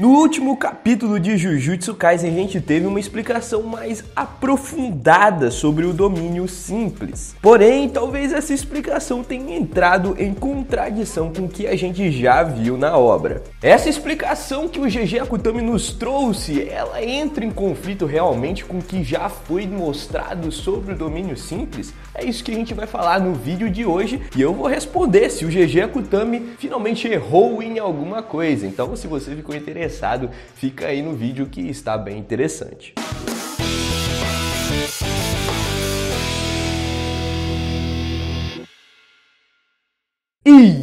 No último capítulo de Jujutsu Kaisen, a gente teve uma explicação mais aprofundada sobre o domínio simples. Porém, talvez essa explicação tenha entrado em contradição com o que a gente já viu na obra. Essa explicação que o GG Akutami nos trouxe, ela entra em conflito realmente com o que já foi mostrado sobre o domínio simples? É isso que a gente vai falar no vídeo de hoje e eu vou responder se o GG Akutami finalmente errou em alguma coisa. Então, se você ficou interessado, fica aí no vídeo que está bem interessante.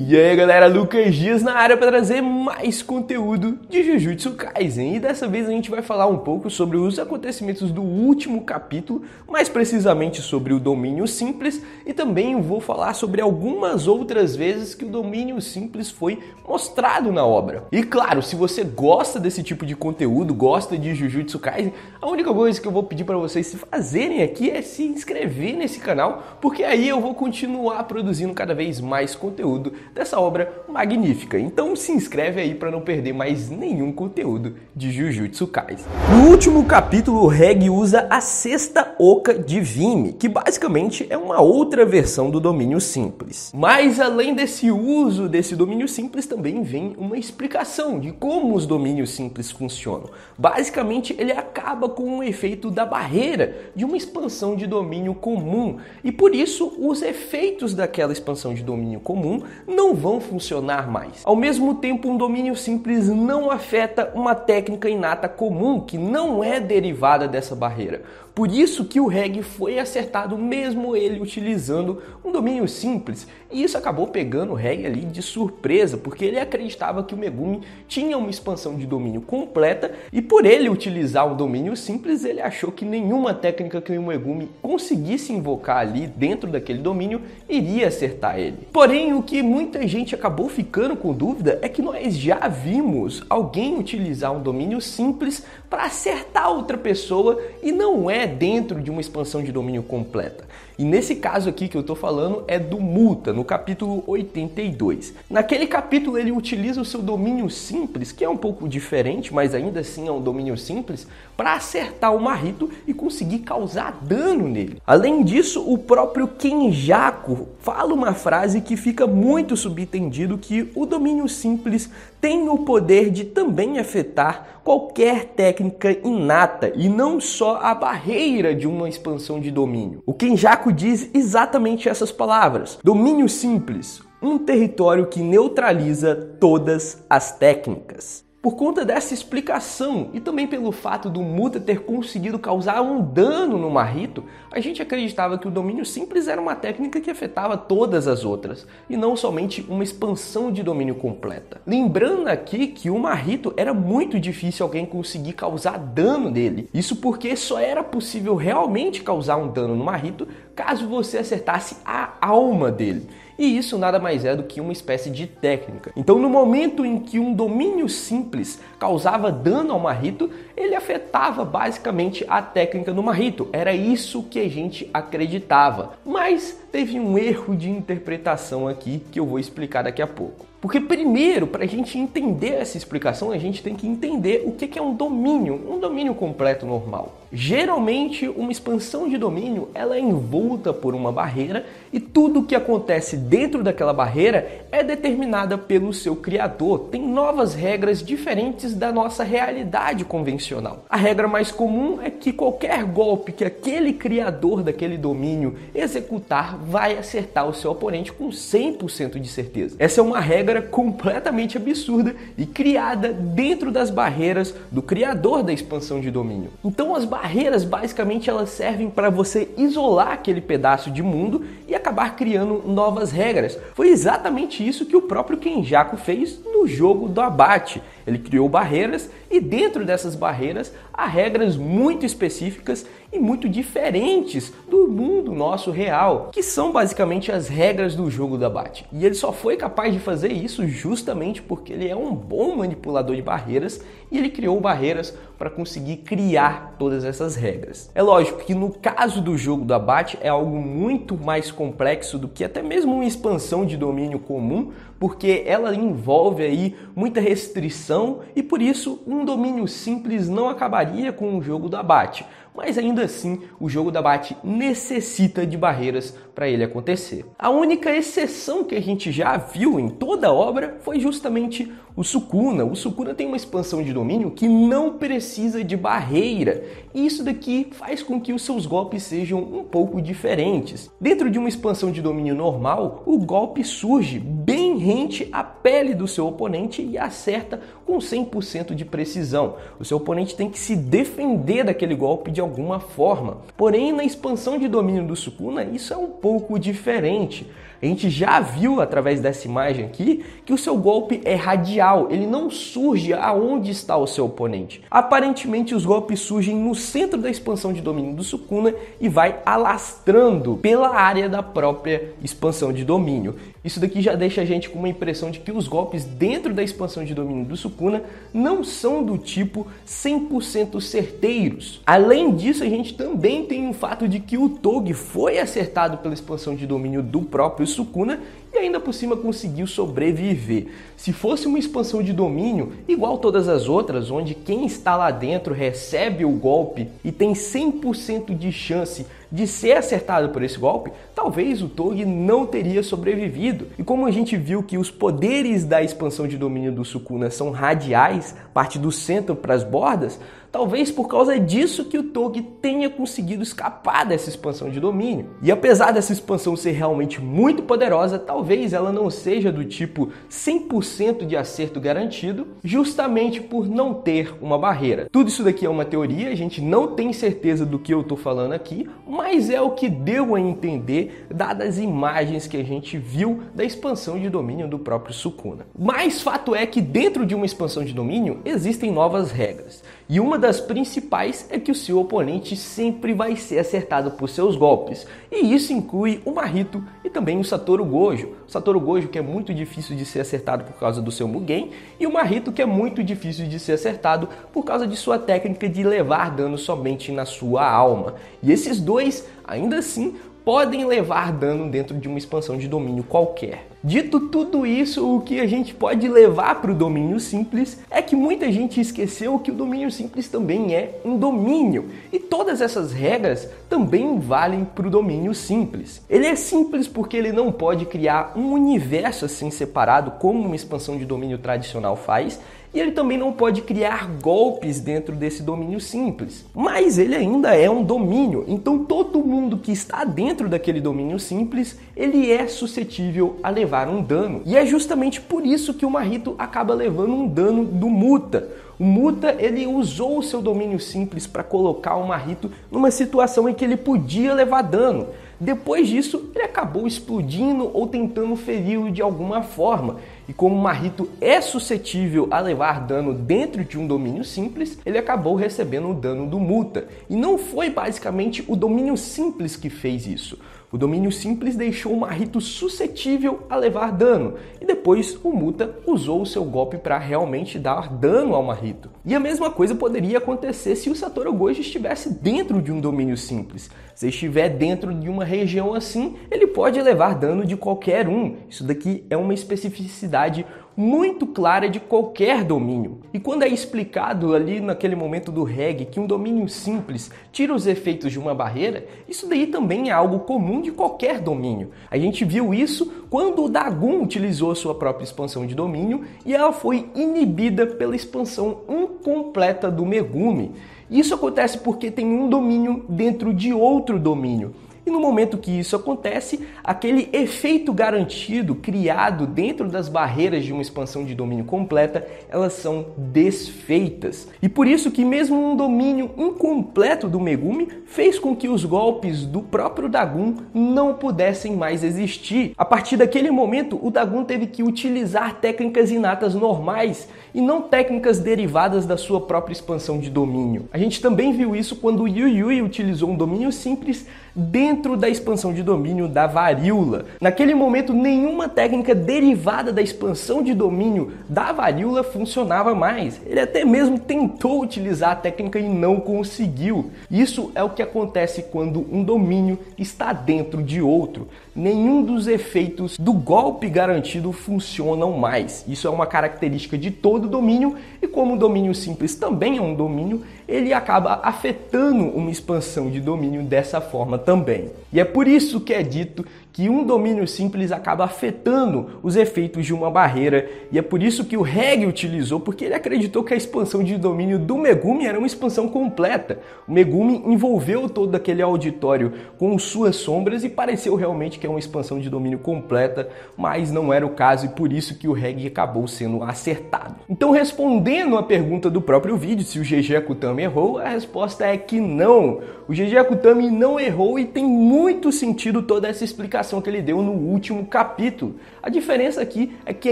E aí galera, Lucas Dias na área para trazer mais conteúdo de Jujutsu Kaisen. E dessa vez a gente vai falar um pouco sobre os acontecimentos do último capítulo, mais precisamente sobre o domínio simples, e também vou falar sobre algumas outras vezes que o domínio simples foi mostrado na obra. E claro, se você gosta desse tipo de conteúdo, gosta de Jujutsu Kaisen, a única coisa que eu vou pedir para vocês se fazerem aqui é se inscrever nesse canal, porque aí eu vou continuar produzindo cada vez mais conteúdo dessa obra magnífica. Então se inscreve aí para não perder mais nenhum conteúdo de Jujutsu Kaisen. No último capítulo, o Reg usa a sexta Oka de Vimy, que basicamente é uma outra versão do domínio simples. Mas além desse uso desse domínio simples, também vem uma explicação de como os domínios simples funcionam. Basicamente, ele acaba com o efeito da barreira de uma expansão de domínio comum, e por isso os efeitos daquela expansão de domínio comum não vão funcionar mais. Ao mesmo tempo, um domínio simples não afeta uma técnica inata comum que não é derivada dessa barreira. Por isso que o Reg foi acertado mesmo ele utilizando um domínio simples, e isso acabou pegando o Reg ali de surpresa, porque ele acreditava que o Megumi tinha uma expansão de domínio completa, e por ele utilizar um domínio simples, ele achou que nenhuma técnica que o Megumi conseguisse invocar ali dentro daquele domínio iria acertar ele. Porém, o que muita gente acabou ficando com dúvida é que nós já vimos alguém utilizar um domínio simples para acertar outra pessoa, e não é dentro de uma expansão de domínio completa. E nesse caso aqui que eu tô falando é do Muta, no capítulo 82. Naquele capítulo ele utiliza o seu domínio simples, que é um pouco diferente, mas ainda assim é um domínio simples, para acertar o Mahito e conseguir causar dano nele. Além disso, o próprio Kenjaku fala uma frase que fica muito subentendido, que o domínio simples tem o poder de também afetar qualquer técnica inata e não só a barreira de uma expansão de domínio. O Kenjaku diz exatamente essas palavras: domínio simples, um território que neutraliza todas as técnicas. Por conta dessa explicação e também pelo fato do Muta ter conseguido causar um dano no Mahito, a gente acreditava que o domínio simples era uma técnica que afetava todas as outras, e não somente uma expansão de domínio completa. Lembrando aqui que o Mahito era muito difícil alguém conseguir causar dano nele, isso porque só era possível realmente causar um dano no Mahito caso você acertasse a alma dele. E isso nada mais é do que uma espécie de técnica. Então, no momento em que um domínio simples causava dano ao Mahito, ele afetava basicamente a técnica do Mahito. Era isso que a gente acreditava. Mas teve um erro de interpretação aqui que eu vou explicar daqui a pouco. Porque primeiro, para a gente entender essa explicação, a gente tem que entender o que é um domínio completo normal. Geralmente, uma expansão de domínio ela é envolta por uma barreira, e tudo o que acontece dentro daquela barreira é determinada pelo seu criador. Tem novas regras diferentes da nossa realidade convencional. A regra mais comum é que qualquer golpe que aquele criador daquele domínio executar vai acertar o seu oponente com 100% de certeza. Essa é uma regra completamente absurda e criada dentro das barreiras do criador da expansão de domínio. Então as barreiras basicamente elas servem para você isolar aquele pedaço de mundo e acabar criando novas regras. Foi exatamente isso que o próprio Kenjaku fez no jogo do abate. Ele criou barreiras e dentro dessas barreiras há regras muito específicas e muito diferentes do mundo nosso real, que são basicamente as regras do jogo do abate. E ele só foi capaz de fazer isso justamente porque ele é um bom manipulador de barreiras e ele criou barreiras para conseguir criar todas essas regras. É lógico que no caso do jogo do abate é algo muito mais complexo do que até mesmo uma expansão de domínio comum, porque ela envolve aí muita restrição e por isso um domínio simples não acabaria com o jogo do abate. Mas ainda assim, o jogo do abate necessita de barreiras para ele acontecer. A única exceção que a gente já viu em toda a obra foi justamente o Sukuna. O Sukuna tem uma expansão de domínio que não precisa de barreira. E isso daqui faz com que os seus golpes sejam um pouco diferentes. Dentro de uma expansão de domínio normal, o golpe surge bem rente à pele do seu oponente e acerta com 100% de precisão. O seu oponente tem que se defender daquele golpe de alguma forma. Porém, na expansão de domínio do Sukuna, isso é um pouco diferente. A gente já viu através dessa imagem aqui que o seu golpe é radial, ele não surge aonde está o seu oponente. Aparentemente os golpes surgem no centro da expansão de domínio do Sukuna e vai alastrando pela área da própria expansão de domínio. Isso daqui já deixa a gente com uma impressão de que os golpes dentro da expansão de domínio do Sukuna não são do tipo 100% certeiros. Além disso, a gente também tem o fato de que o Togi foi acertado pela expansão de domínio do próprio Sukuna e ainda por cima conseguiu sobreviver. Se fosse uma expansão de domínio igual todas as outras, onde quem está lá dentro recebe o golpe e tem 100% de chance de ser acertado por esse golpe, talvez o Togi não teria sobrevivido. E como a gente viu que os poderes da expansão de domínio do Sukuna são radiais, parte do centro para as bordas, talvez por causa disso que o Togi tenha conseguido escapar dessa expansão de domínio. E apesar dessa expansão ser realmente muito poderosa, talvez ela não seja do tipo 100% de acerto garantido, justamente por não ter uma barreira. Tudo isso daqui é uma teoria, a gente não tem certeza do que eu estou falando aqui, mas é o que deu a entender dadas as imagens que a gente viu da expansão de domínio do próprio Sukuna. Mas fato é que dentro de uma expansão de domínio existem novas regras. E uma das principais é que o seu oponente sempre vai ser acertado por seus golpes. E isso inclui o Mahito e também o Satoru Gojo. O Satoru Gojo, que é muito difícil de ser acertado por causa do seu Mugen, e o Mahito, que é muito difícil de ser acertado por causa de sua técnica de levar dano somente na sua alma. E esses dois, ainda assim, podem levar dano dentro de uma expansão de domínio qualquer. Dito tudo isso, o que a gente pode levar para o domínio simples é que muita gente esqueceu que o domínio simples também é um domínio. E todas essas regras também valem para o domínio simples. Ele é simples porque ele não pode criar um universo assim separado como uma expansão de domínio tradicional faz, e ele também não pode criar golpes dentro desse domínio simples. Mas ele ainda é um domínio, então todo mundo que está dentro daquele domínio simples, ele é suscetível a levar um dano. E é justamente por isso que o Mahito acaba levando um dano do Muta. O Muta, ele usou o seu domínio simples para colocar o Mahito numa situação em que ele podia levar dano. Depois disso, ele acabou explodindo ou tentando feri-lo de alguma forma. E como o Mahito é suscetível a levar dano dentro de um domínio simples, ele acabou recebendo o dano do Muta. E não foi basicamente o domínio simples que fez isso. O domínio simples deixou o Mahito suscetível a levar dano, e depois o Muta usou o seu golpe para realmente dar dano ao Mahito. E a mesma coisa poderia acontecer se o Satoru Gojo estivesse dentro de um domínio simples. Se estiver dentro de uma região assim, ele pode levar dano de qualquer um. Isso daqui é uma especificidade muito clara de qualquer domínio. E quando é explicado ali naquele momento do reggae que um domínio simples tira os efeitos de uma barreira, isso daí também é algo comum de qualquer domínio. A gente viu isso quando o Dagon utilizou a sua própria expansão de domínio e ela foi inibida pela expansão incompleta do Megumi. Isso acontece porque tem um domínio dentro de outro domínio. E no momento que isso acontece, aquele efeito garantido criado dentro das barreiras de uma expansão de domínio completa, elas são desfeitas. E por isso que mesmo um domínio incompleto do Megumi fez com que os golpes do próprio Dagon não pudessem mais existir. A partir daquele momento, o Dagon teve que utilizar técnicas inatas normais e não técnicas derivadas da sua própria expansão de domínio. A gente também viu isso quando o Yu Yu utilizou um domínio simples dentro da expansão de domínio da varíola. Naquele momento, nenhuma técnica derivada da expansão de domínio da varíola funcionava mais. Ele até mesmo tentou utilizar a técnica e não conseguiu. Isso é o que acontece quando um domínio está dentro de outro. Nenhum dos efeitos do golpe garantido funcionam mais. Isso é uma característica de todo domínio e como o domínio simples também é um domínio, ele acaba afetando uma expansão de domínio dessa forma também. E é por isso que é dito que um domínio simples acaba afetando os efeitos de uma barreira, e é por isso que o Reg utilizou, porque ele acreditou que a expansão de domínio do Megumi era uma expansão completa. O Megumi envolveu todo aquele auditório com suas sombras e pareceu realmente que é uma expansão de domínio completa, mas não era o caso, e por isso que o Reg acabou sendo acertado. Então, respondendo a pergunta do próprio vídeo, se o GG Akutami errou, a resposta é que não. O GG Akutami não errou e tem muito sentido toda essa explicação que ele deu no último capítulo. A diferença aqui é que a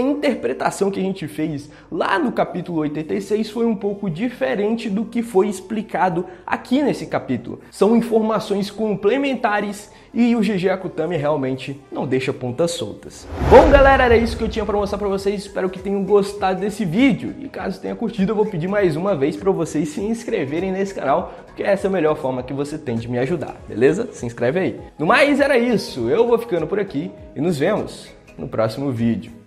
interpretação que a gente fez lá no capítulo 86 foi um pouco diferente do que foi explicado aqui nesse capítulo. São informações complementares e o GG Akutami realmente não deixa pontas soltas. Bom, galera, era isso que eu tinha para mostrar para vocês. Espero que tenham gostado desse vídeo. E caso tenha curtido, eu vou pedir mais uma vez para vocês se inscreverem nesse canal, porque essa é a melhor forma que você tem de me ajudar, beleza? Se inscreve aí. No mais, era isso. Eu vou ficando por aqui e nos vemos no próximo vídeo.